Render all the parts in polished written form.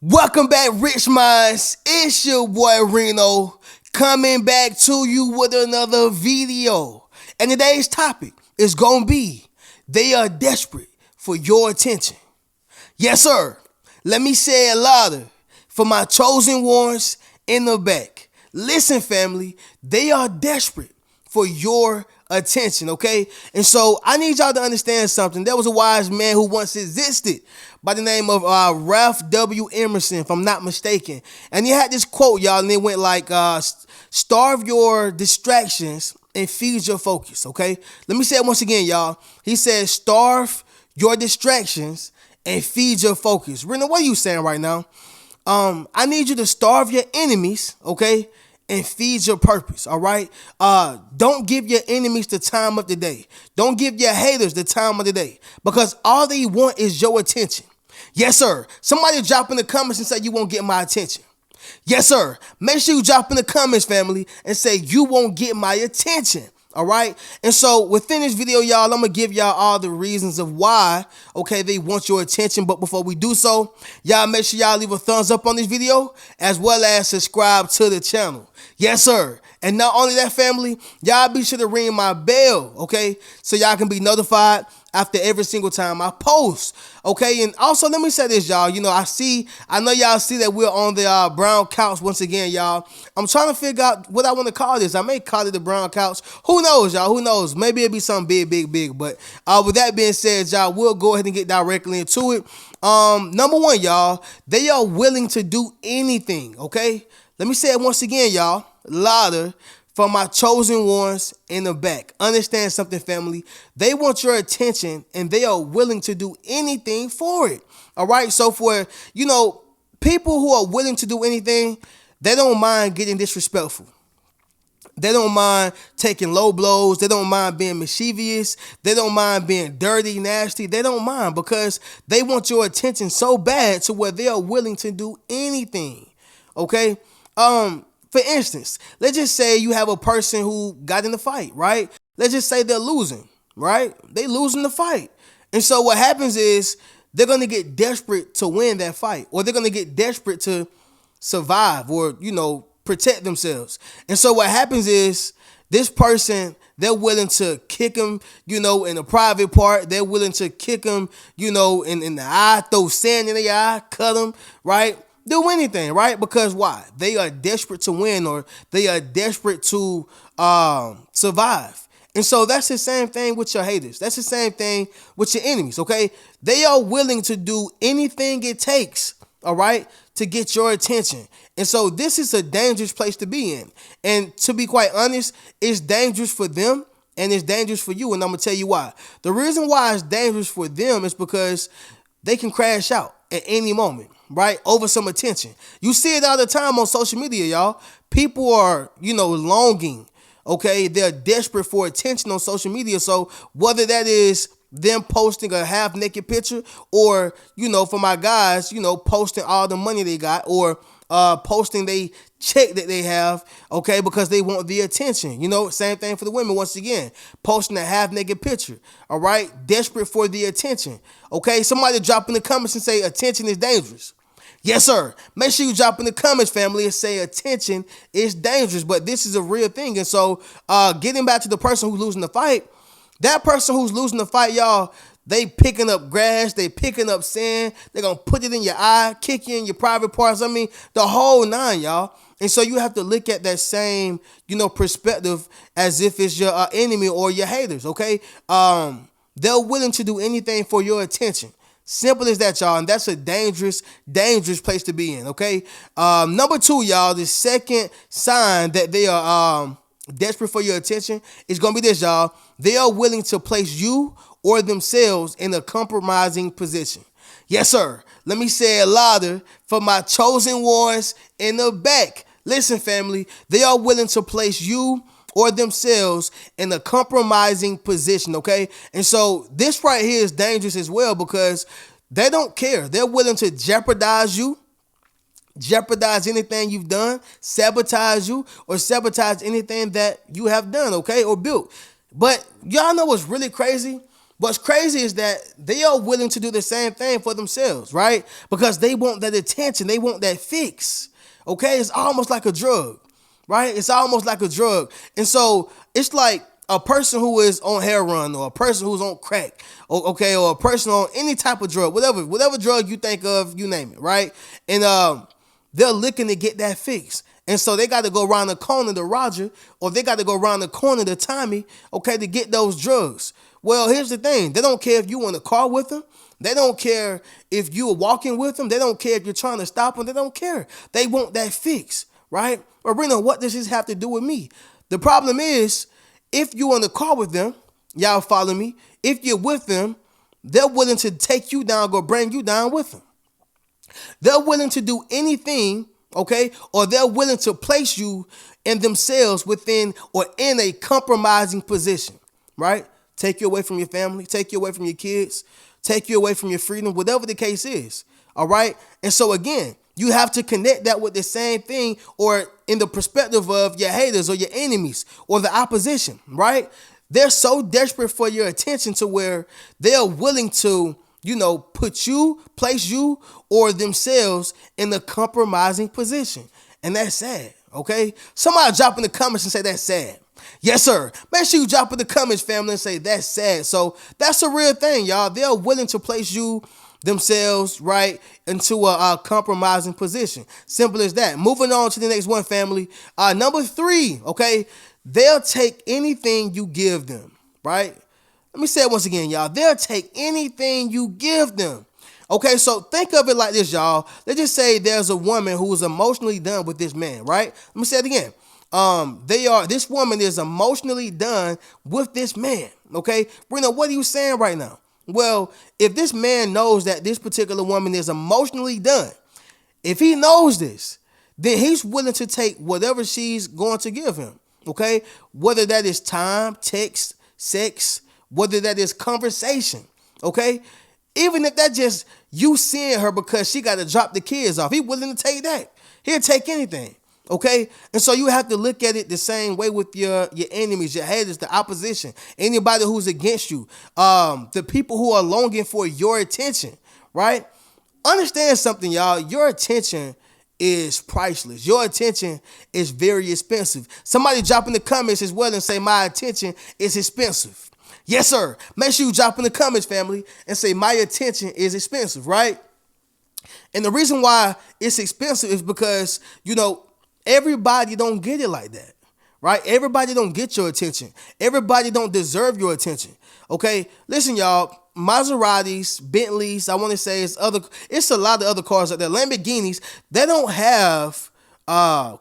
Welcome back, Rich Minds. It's your boy Reno coming back to you with another video. And today's topic is gonna be they are desperate for your attention. Yes, sir. Let me say it louder for my chosen ones in the back. Listen, family, they are desperate for your attention, okay? And so I need y'all to understand something. There was a wise man who once existed by the name of Ralph W. Emerson, if I'm not mistaken. And he had this quote, y'all, and it went like, starve your distractions and feed your focus, okay? Let me say it once again, y'all. He said, starve your distractions and feed your focus. Rena, what are you saying right now? I need you to starve your enemies, okay, and feed your purpose. All right. Don't give your enemies the time of the day. Don't give your haters the time of the day because all they want is your attention. Yes, sir. Somebody drop in the comments and say you won't get my attention. Yes, sir. Make sure you drop in the comments, family, and say you won't get my attention. All right. And so within this video, y'all, I'm going to give y'all all the reasons of why, okay, they want your attention. But before we do so, y'all make sure y'all leave a thumbs up on this video as well as subscribe to the channel. Yes, sir. And not only that, family, y'all be sure to ring my bell, okay, so y'all can be notified after every single time I post, okay? And also, let me say this, y'all. You know, I know y'all see that we're on the brown couch once again, y'all. I'm trying to figure out what I want to call this. I may call it the brown couch. Who knows, y'all? Who knows? Maybe it'll be something big, big, big. But with that being said, y'all, we'll go ahead and get directly into it. Number one, y'all, they are willing to do anything, okay? Let me say it once again, y'all, louder for my chosen ones in the back. Understand something, family. They want your attention and they are willing to do anything for it. All right. So for, people who are willing to do anything, they don't mind getting disrespectful. They don't mind taking low blows. They don't mind being mischievous. They don't mind being dirty, nasty. They don't mind because they want your attention so bad to where they are willing to do anything. Okay. For instance, let's just say you have a person who got in the fight, right? Let's just say they're losing, right? They losing the fight. And so what happens is they're going to get desperate to win that fight, or they're going to get desperate to survive or, protect themselves. And so what happens is this person, they're willing to kick him, in a private part. They're willing to kick him, in the eye, throw sand in the eye, cut him, right? Do anything, right? Because why? They are desperate to win, or they are desperate to survive. And so that's the same thing with your haters. That's the same thing with your enemies, okay? They are willing to do anything it takes, all right, to get your attention. And so this is a dangerous place to be in. And to be quite honest, it's dangerous for them and it's dangerous for you. And I'm going to tell you why. The reason why it's dangerous for them is because they can crash out at any moment, right? Over some attention. You see it all the time on social media, y'all. People are, longing, okay? They're desperate for attention on social media. So whether that is them posting a half naked picture or, for my guys, posting all the money they got, or posting they check that they have, okay, because they want the attention. Same thing for the women. Once again, posting a half naked picture, all right, desperate for the attention. Okay, somebody drop in the comments and say attention is dangerous. Yes, sir. Make sure you drop in the comments, family, and say attention is dangerous. But this is a real thing. And so getting back to the person who's losing the fight, that person who's losing the fight, y'all, they picking up grass, they picking up sand, they're going to put it in your eye, kick you in your private parts. I mean, the whole nine, y'all. And so you have to look at that same, perspective as if it's your enemy or your haters, okay? They're willing to do anything for your attention. Simple as that, y'all. And that's a dangerous, dangerous place to be in, okay? Number two, y'all, the second sign that they are desperate for your attention is going to be this, y'all. They are willing to place you or themselves in a compromising position. Yes, sir. Let me say it louder for my chosen ones in the back. Listen, family, they are willing to place you or themselves in a compromising position, okay? And so this right here is dangerous as well because they don't care. They're willing to jeopardize you, jeopardize anything you've done, sabotage you, or sabotage anything that you have done, okay, or built. But y'all know what's really crazy? What's crazy is that they are willing to do the same thing for themselves, right? Because they want that attention, they want that fix. Okay, it's almost like a drug, right? It's almost like a drug. And so it's like a person who is on heroin or a person who's on crack, or a person on any type of drug, whatever drug you think of, you name it, right? And they're looking to get that fix. And so they got to go around the corner to Roger, or they got to go around the corner to Tommy, okay, to get those drugs. Well, here's the thing. They don't care if you in the car with them. They don't care if you're walking with them. They don't care if you're trying to stop them. They don't care. They want that fix, right? But Reno, what does this have to do with me? The problem is, if you're in the car with them, y'all follow me? If you're with them, they're willing to take you down, go bring you down with them. They're willing to do anything, okay? Or they're willing to place you in themselves within or in a compromising position, right? Take you away from your family, take you away from your kids, take you away from your freedom, whatever the case is, all right? And so again, you have to connect that with the same thing, or in the perspective of your haters or your enemies or the opposition, right? They're so desperate for your attention to where they're willing to, place you or themselves in a compromising position. And that's sad, okay? Somebody drop in the comments and say that's sad. Yes, sir. Make sure you drop in the comments, family, and say that's sad. So that's a real thing, y'all. They're willing to place you themselves, right, into a compromising position. Simple as that. Moving on to the next one, family. Number 3, okay, they'll take anything you give them, right? Let me say it once again, y'all. They'll take anything you give them. Okay, so think of it like this, y'all. Let's just say there's a woman who is emotionally done with this man, right? Let me say it again. This woman is emotionally done with this man. Okay, Reno, what are you saying right now? Well, if this man knows that this particular woman is emotionally done, if he knows this, then he's willing to take whatever she's going to give him. Okay, whether that is time, text, sex, whether that is conversation. Okay, even if that just you seeing her because she got to drop the kids off, he's willing to take that. He'll take anything. Okay, and so you have to look at it the same way with your enemies, your haters, the opposition, anybody who's against you, the people who are longing for your attention, right? Understand something, y'all. Your attention is priceless. Your attention is very expensive. Somebody drop in the comments as well and say my attention is expensive. Yes, sir. Make sure you drop in the comments, family, and say my attention is expensive, right? And the reason why it's expensive is because, everybody don't get it like that, right? Everybody don't get your attention. Everybody don't deserve your attention, okay? Listen, y'all, Maseratis, Bentleys, I want to say it's a lot of other cars out there. Lamborghinis, they don't have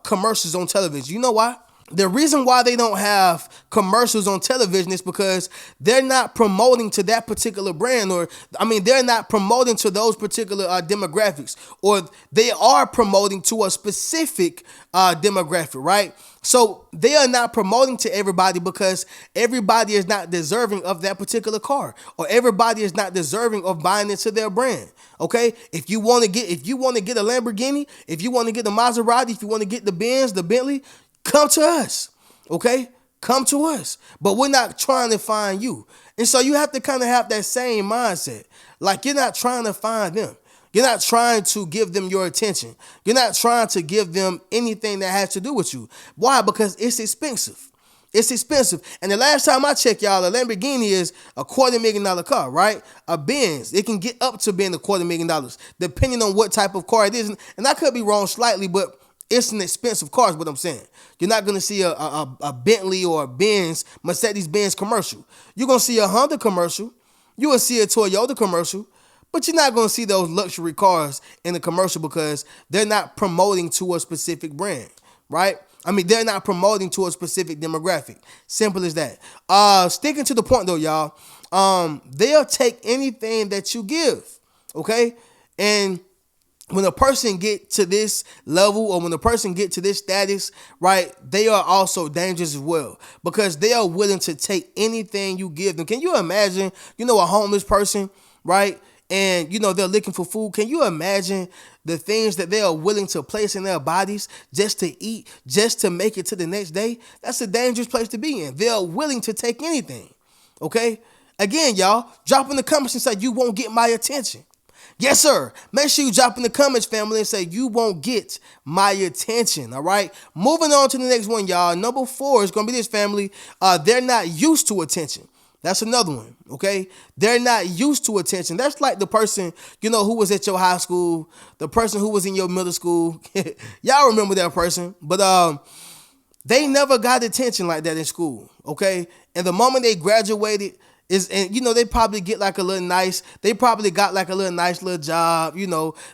commercials on television. You know why? The reason why they don't have commercials on television is because they're not promoting to that particular brand, they're not promoting to those particular demographics, or they are promoting to a specific demographic, right? So they are not promoting to everybody because everybody is not deserving of that particular car, or everybody is not deserving of buying into their brand. Okay, if you want to get a Lamborghini, if you want to get the Maserati, if you want to get the Benz, the Bentley, come to us, okay? Come to us. But we're not trying to find you. And so you have to kind of have that same mindset. Like, you're not trying to find them. You're not trying to give them your attention. You're not trying to give them anything that has to do with you. Why? Because it's expensive. It's expensive. And the last time I checked, y'all, a Lamborghini is a $250,000 car, right? A Benz, it can get up to being $250,000, depending on what type of car it is. And I could be wrong slightly, but it's an expensive car is what I'm saying. You're not going to see a Bentley or a Benz, Mercedes-Benz commercial. You're going to see a Honda commercial. You will see a Toyota commercial. But you're not going to see those luxury cars in the commercial because they're not promoting to a specific brand, right? They're not promoting to a specific demographic. Simple as that. Sticking to the point, though, y'all, they'll take anything that you give, okay? And when a person get to this level, or when a person get to this status, right, they are also dangerous as well because they are willing to take anything you give them. Can you imagine, a homeless person, right? And, they're looking for food. Can you imagine the things that they are willing to place in their bodies just to eat, just to make it to the next day? That's a dangerous place to be in. They're willing to take anything, okay? Again, y'all, drop in the comments and say you won't get my attention. Yes, sir. Make sure you drop in the comments, family, and say you won't get my attention. All right. Moving on to the next one, y'all. Number 4 is gonna be this, family. They're not used to attention. That's another one. Okay. They're not used to attention. That's like the person, who was at your high school, the person who was in your middle school. Y'all remember that person. But they never got attention like that in school. Okay. And the moment they graduated, they probably get like a little nice, they probably got like a little nice little job,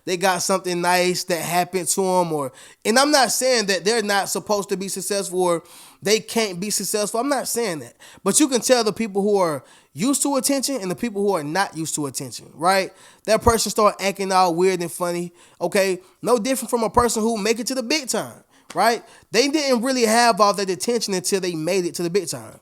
they got something nice that happened to them, and I'm not saying that they're not supposed to be successful or they can't be successful. I'm not saying that, but you can tell the people who are used to attention and the people who are not used to attention, right? That person start acting all weird and funny. Okay. No different from a person who make it to the big time, right? They didn't really have all that attention until they made it to the big time.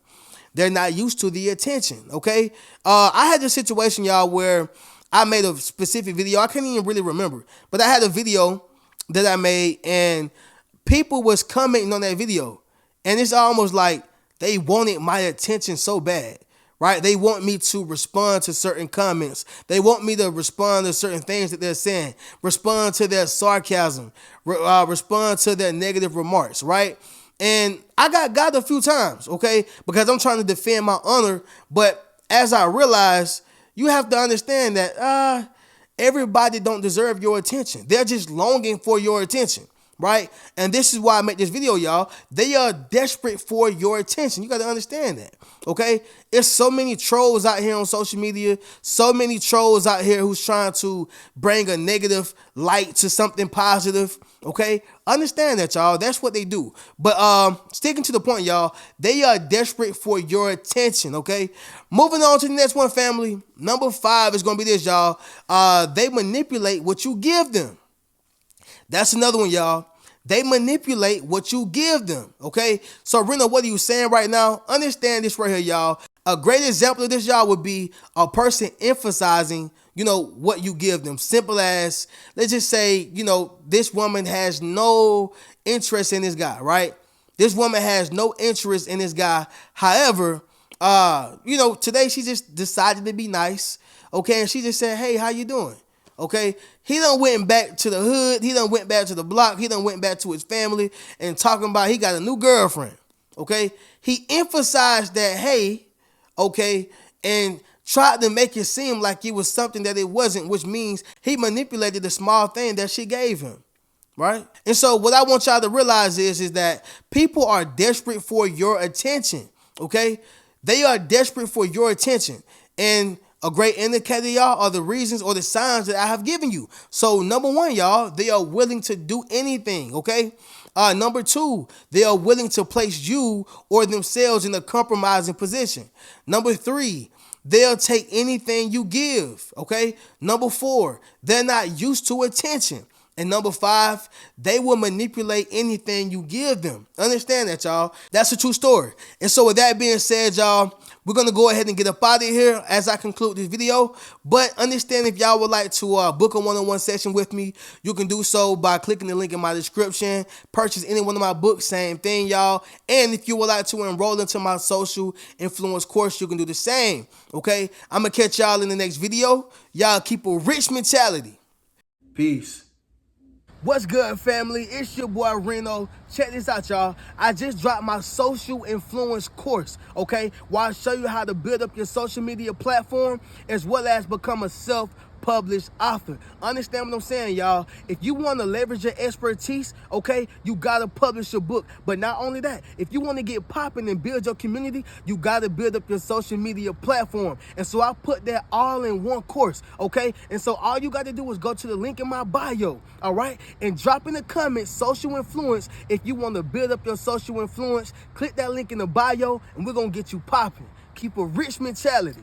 They're not used to the attention, okay? I had this situation, y'all, where I made a specific video. I can't even really remember, but I had a video that I made, and people was commenting on that video, and it's almost like they wanted my attention so bad, right? They want me to respond to certain comments. They want me to respond to certain things that they're saying, respond to their sarcasm, respond to their negative remarks, right? And I got a few times, okay, because I'm trying to defend my honor. But as I realized, you have to understand that everybody don't deserve your attention. They're just longing for your attention, right? And this is why I make this video, y'all. They are desperate for your attention. You got to understand that, okay? There's so many trolls out here on social media, so many trolls out here who's trying to bring a negative light to something positive, okay? Understand that, y'all. That's what they do. But sticking to the point, y'all, they are desperate for your attention, okay? Moving on to the next one, family. Number 5 is going to be this, y'all. They manipulate what you give them. That's another one, y'all. They manipulate what you give them, okay? So, Reno, what are you saying right now? Understand this right here, y'all. A great example of this, y'all, would be a person emphasizing, what you give them. Simple as, let's just say, this woman has no interest in this guy, right? This woman has no interest in this guy. However, today she just decided to be nice, okay? And she just said, hey, how you doing? Okay, he done went back to the hood. He done went back to the block. He done went back to his family and talking about he got a new girlfriend. Okay, he emphasized that, hey, okay, and tried to make it seem like it was something that it wasn't, which means he manipulated the small thing that she gave him, right? And so what I want y'all to realize is that people are desperate for your attention, okay? They are desperate for your attention. And a great indicator, y'all, are the reasons or the signs that I have given you. So number 1, y'all, they are willing to do anything, okay? Number 2, they are willing to place you or themselves in a compromising position. Number 3, they'll take anything you give, okay? Number 4, they're not used to attention. And number 5, they will manipulate anything you give them. Understand that, y'all. That's a true story. And so with that being said, y'all, we're going to go ahead and get up out of here as I conclude this video. But understand, if y'all would like to book a one-on-one session with me, you can do so by clicking the link in my description. Purchase any one of my books, same thing, y'all. And if you would like to enroll into my social influence course, you can do the same, okay? I'm going to catch y'all in the next video. Y'all keep a rich mentality. Peace. What's good, family? It's your boy Reno. Check this out, y'all. I just dropped my social influence course, okay? Where I show you how to build up your social media platform as well as become a self-published author. Understand what I'm saying, y'all? If you want to leverage your expertise, okay, you got to publish your book. But not only that, if you want to get popping and build your community, you got to build up your social media platform. And so I put that all in one course, okay? And so all you got to do is go to the link in my bio, all right? And drop in the comments, social influence. If you want to build up your social influence, click that link in the bio and we're going to get you popping. Keep a rich mentality.